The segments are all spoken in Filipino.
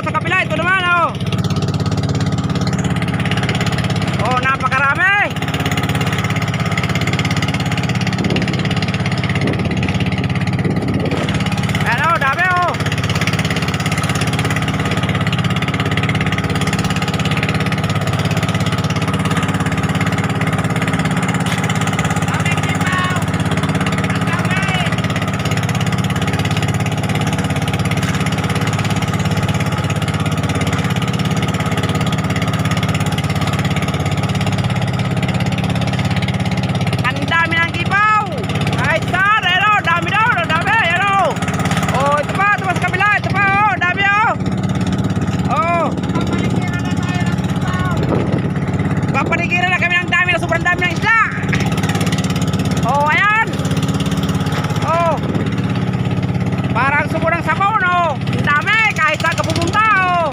sa kabila. Ito naman, oh. Oh, napakarami. Ayan, oh, dami, oh. Papanigiran na kami ng dami na sobrang dami ng isla. Oh, ayan. Oh. Parang subo ng sabon, oh. Ang dami kahit saan ka pupunta, oh.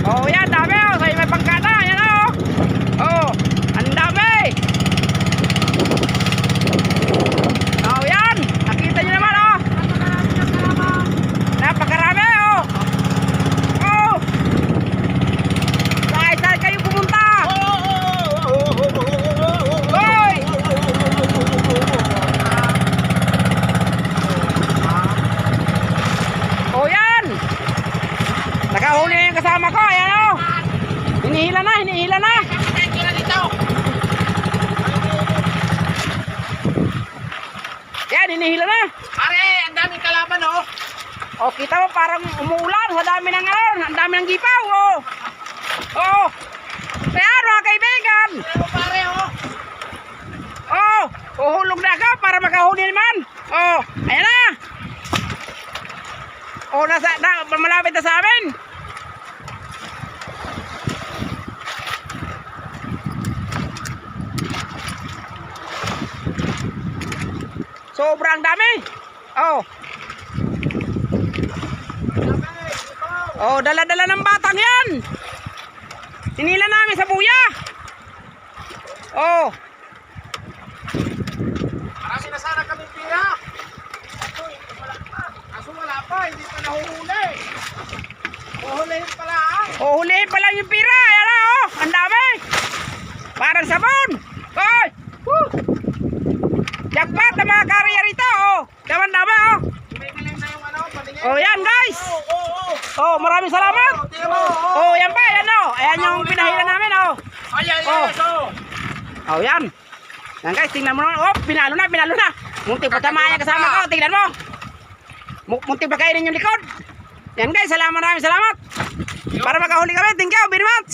Oh, yan, dami, oh. Sa'yo may pangkada, ayan, oh. Oh, ang dami. Oh, yan. Nakita nyo naman, oh. Napakarami, oh. Oh. Kahit saan kayo pumunta. Hoy. Oh, yan. Nakahuli na yung kasama ko, ayan, oh. Hinihila na, hinihila na. Yan, hinihila na. Pare, ang daming kalaban, oh. Oh, kita mo parang umuulan sa dami ng ang dami ng gipaw, oh. Oh. Ayan, mga kaibigan. Pero pare, oh. Oh, uhulog na ka para makahuli naman. Oh, ayan na. Oh, malapit na sa amin. Sobrang dami. Oh. Oh, dala-dala ng batang yan. Sinila namin sa buya. Oh. Marami na sana kami pira. Kaso wala pa, hindi pa nahuhuli. Huhulihin pala, ah. Oh, hulihin pa lang yung pira. Ayan na, oh. Ang dami. Parang sabon. Hoy. Woo. Jackpot na mga karya rito, oh. Dami, oh. Tumigiling na yung ano, patingin. Oh, yan, guys. Oh. Oh, maraming salamat. Tingnan mo, oh. Oh, yan pa, yan, oh. Ayan yung pinahila namin, oh. Ayan, Oh. oh. Oh, yan. Yan, guys, tingnan mo. Oh, pinalo na. Muntik pa tamaya kasama ko. Tingnan mo. Muntik pa kainin yung likod. Yan, guys, maraming salamat. Para makahuli kami. Thank you very much.